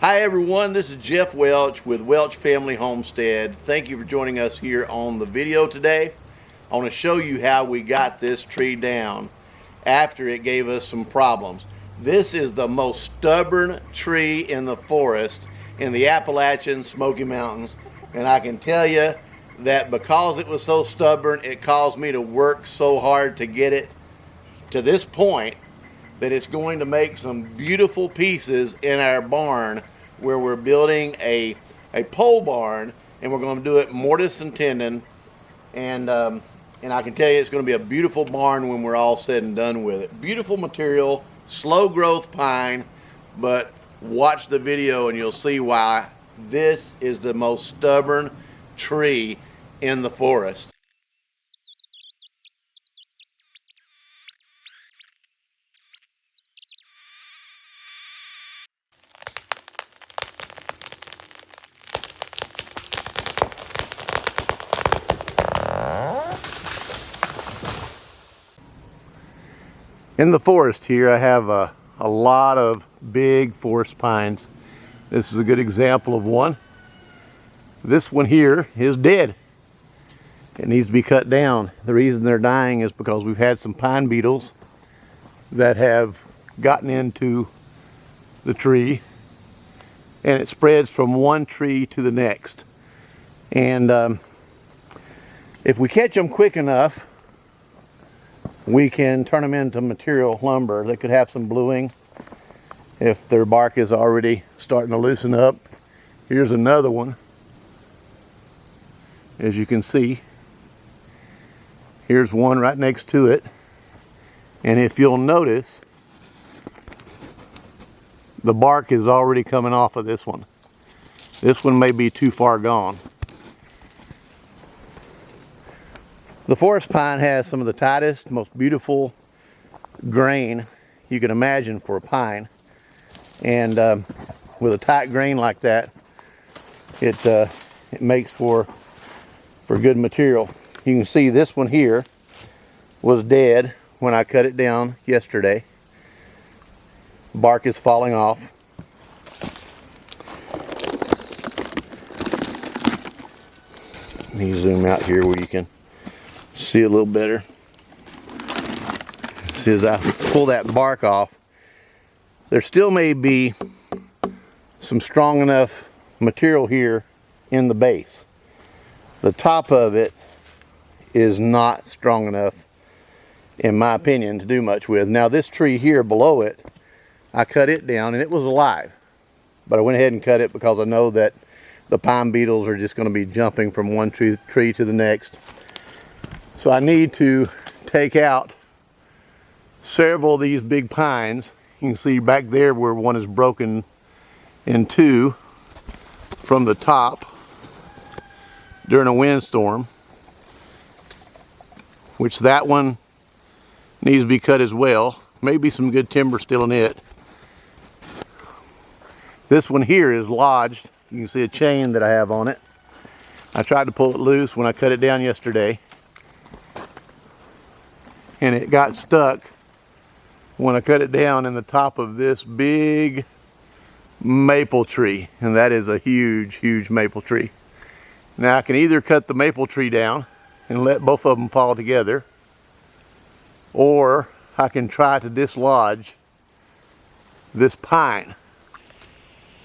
Hi everyone, this is Jeff Welch with Welch Family Homestead. Thank you for joining us here on the video today. I want to show you how we got this tree down after it gave us some problems. This is the most stubborn tree in the forest in the Appalachian Smoky Mountains, and I can tell you that because it was so stubborn, it caused me to work so hard to get it to this point that it's going to make some beautiful pieces in our barn where we're building a pole barn, and we're going to do it mortise and tenon, and I can tell you it's going to be a beautiful barn when we're all said and done with it. Beautiful material, slow growth pine, but watch the video and you'll see why this is the most stubborn tree in the forest. In the forest here, I have a lot of big forest pines. This is a good example of one. This one here is dead. It needs to be cut down. The reason they're dying is because we've had some pine beetles that have gotten into the tree, and it spreads from one tree to the next. And if we catch them quick enough, we can turn them into material lumber. They could have some bluing if their bark is already starting to loosen up. Here's another one. As you can see, here's one right next to it. And if you'll notice, the bark is already coming off of this one. This one may be too far gone. The forest pine has some of the tightest, most beautiful grain you can imagine for a pine. And with a tight grain like that, it makes for good material. You can see this one here was dead when I cut it down yesterday. Bark is falling off. Let me zoom out here where you can see a little better. See, as I pull that bark off, there still may be some strong enough material here in the base. The top of it is not strong enough, in my opinion, to do much with. Now this tree here below it, I cut it down and it was alive, but I went ahead and cut it because I know that the pine beetles are just going to be jumping from one tree to the next. So I need to take out several of these big pines. You can see back there where one is broken in two from the top during a windstorm, which that one needs to be cut as well. Maybe some good timber still in it. This one here is lodged. You can see a chain that I have on it. I tried to pull it loose when I cut it down yesterday, and it got stuck when I cut it down in the top of this big maple tree, and that is a huge maple tree. Now I can either cut the maple tree down and let both of them fall together, or I can try to dislodge this pine.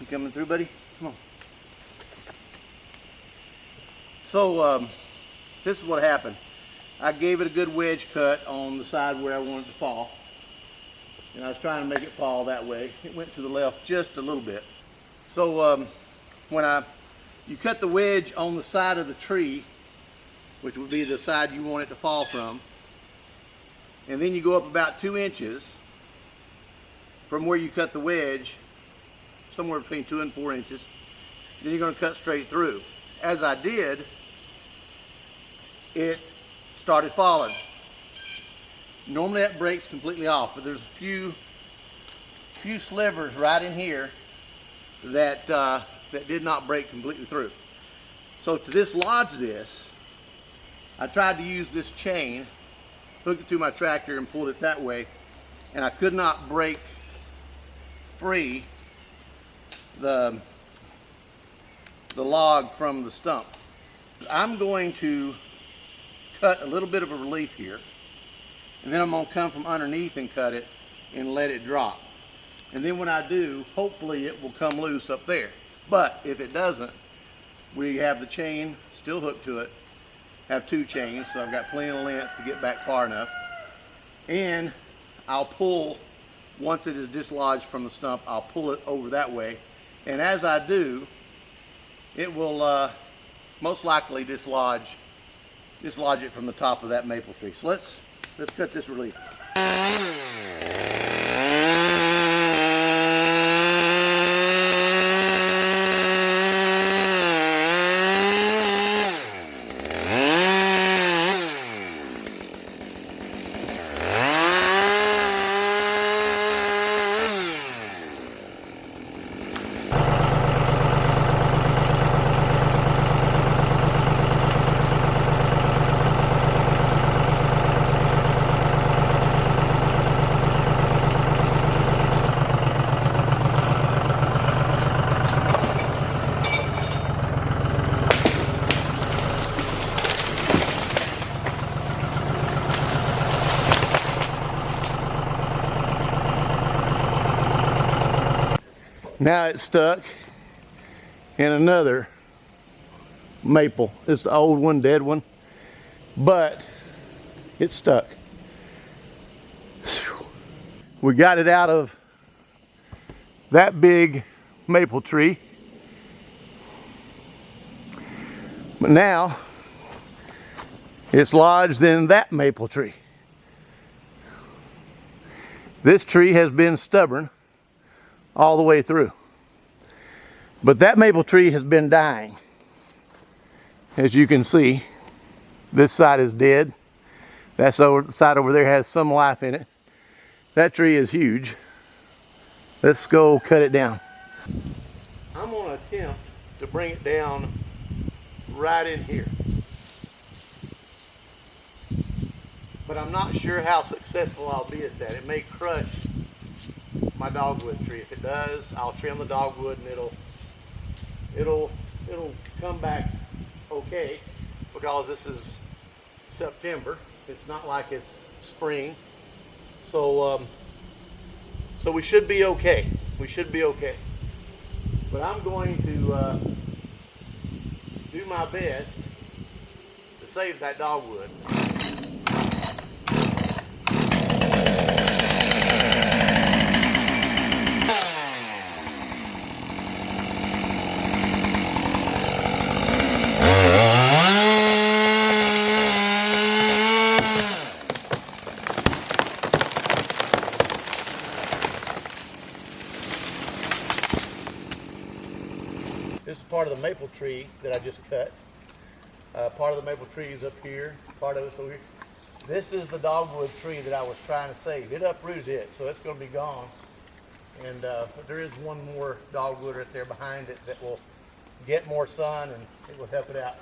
You coming through, buddy? Come on. So this is what happened. I gave it a good wedge cut on the side where I wanted it to fall, and I was trying to make it fall that way. It went to the left just a little bit. So when you cut the wedge on the side of the tree, which would be the side you want it to fall from, and then you go up about 2 inches from where you cut the wedge, somewhere between 2 and 4 inches, then you're going to cut straight through. As I did, it started falling. Normally that breaks completely off, but there's a few slivers right in here that did not break completely through. So to dislodge this, I tried to use this chain, hooked it to my tractor and pulled it that way, and I could not break free the log from the stump. I'm going to cut a little bit of a relief here, and then I'm going to come from underneath and cut it and let it drop. And then when I do, hopefully it will come loose up there. But if it doesn't, we have the chain still hooked to it. Have 2 chains, so I've got plenty of length to get back far enough. And I'll pull, once it is dislodged from the stump, I'll pull it over that way. And as I do, it will most likely dislodge it from the top of that maple tree. So let's cut this relief. Now it's stuck in another maple. It's the old one, dead one, but it's stuck. We got it out of that big maple tree, but now it's lodged in that maple tree. This tree has been stubborn all the way through, but that maple tree has been dying. As you can see, this side is dead. That side over there has some life in it. That tree is huge. Let's go cut it down. I'm going to attempt to bring it down right in here, but I'm not sure how successful I'll be at that. It may crush my dogwood tree. If it does, I'll trim the dogwood and it'll come back okay, because this is September. It's not like it's spring. So we should be okay. We should be okay. But I'm going to do my best to save that dogwood. This is part of the maple tree that I just cut. Part of the maple tree is up here, part of it's over here. This is the dogwood tree that I was trying to save. It uprooted it, so it's going to be gone. And but there is one more dogwood right there behind it that will get more sun, and it will help it out.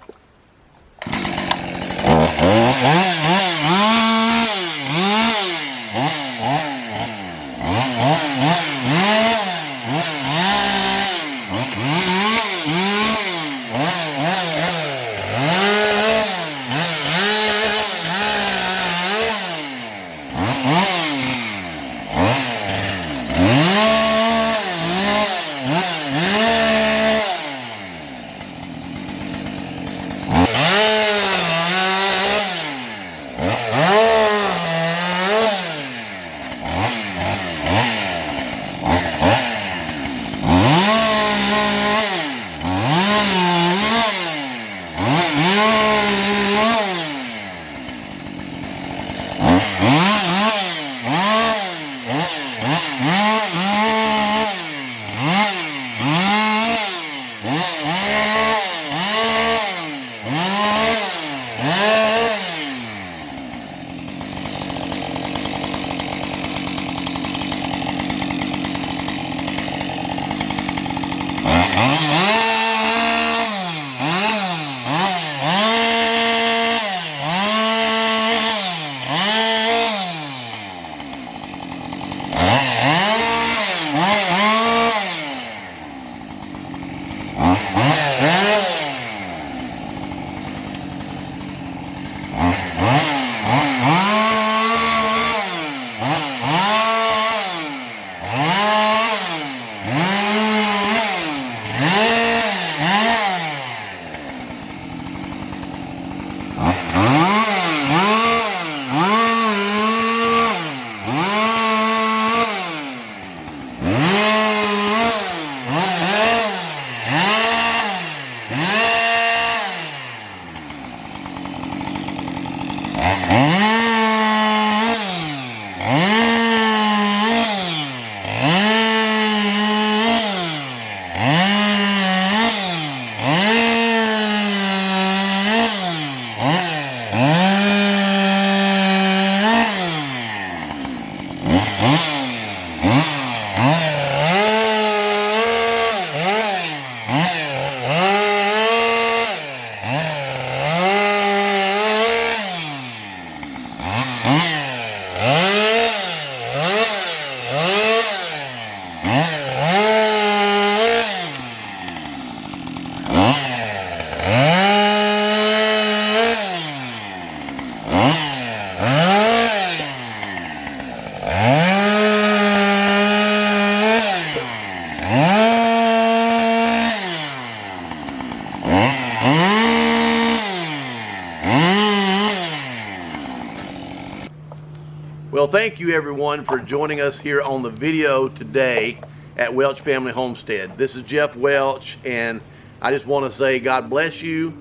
Well, thank you everyone for joining us here on the video today at Welch Family Homestead. This is Jeff Welch, and I just want to say God bless you,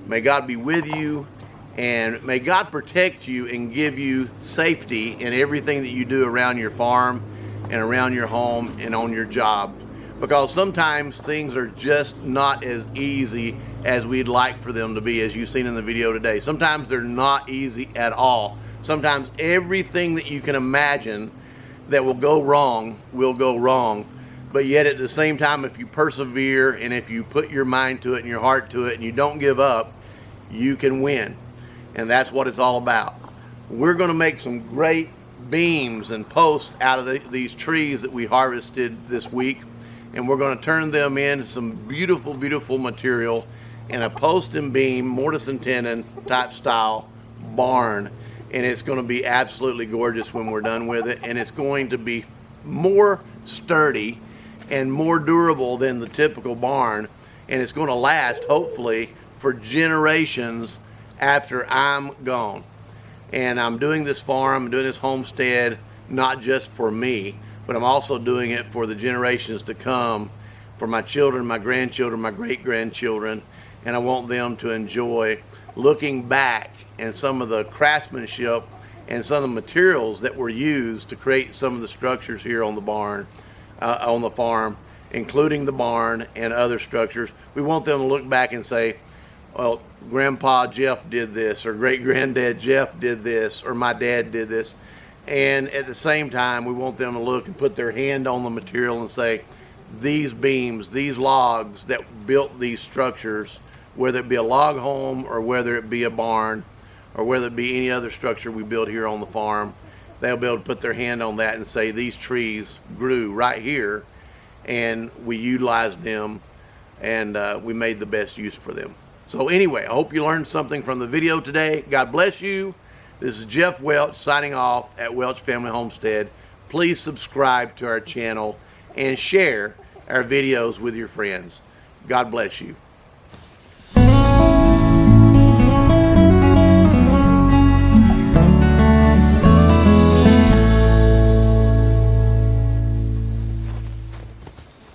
may God be with you, and may God protect you and give you safety in everything that you do around your farm and around your home and on your job. Because sometimes things are just not as easy as we'd like for them to be, as you've seen in the video today. Sometimes they're not easy at all. Sometimes everything that you can imagine that will go wrong will go wrong. But yet at the same time, if you persevere and if you put your mind to it and your heart to it and you don't give up, you can win. And that's what it's all about. We're going to make some great beams and posts out of these trees that we harvested this week. And we're going to turn them into some beautiful, beautiful material in a post and beam, mortise and tenon type style barn. And it's going to be absolutely gorgeous when we're done with it. And it's going to be more sturdy and more durable than the typical barn. And it's going to last, hopefully, for generations after I'm gone. And I'm doing this farm, I'm doing this homestead, not just for me, but I'm also doing it for the generations to come, for my children, my grandchildren, my great-grandchildren. And I want them to enjoy looking back and some of the craftsmanship and some of the materials that were used to create some of the structures here on the barn, on the farm, including the barn and other structures. We want them to look back and say, well, Grandpa Jeff did this, or great-granddad Jeff did this, or my dad did this. And at the same time, we want them to look and put their hand on the material and say, these beams, these logs that built these structures, whether it be a log home or whether it be a barn or whether it be any other structure we build here on the farm, they'll be able to put their hand on that and say, these trees grew right here and we utilized them and we made the best use for them. So anyway, I hope you learned something from the video today. God bless you. This is Jeff Welch signing off at Welch Family Homestead. Please subscribe to our channel and share our videos with your friends. God bless you.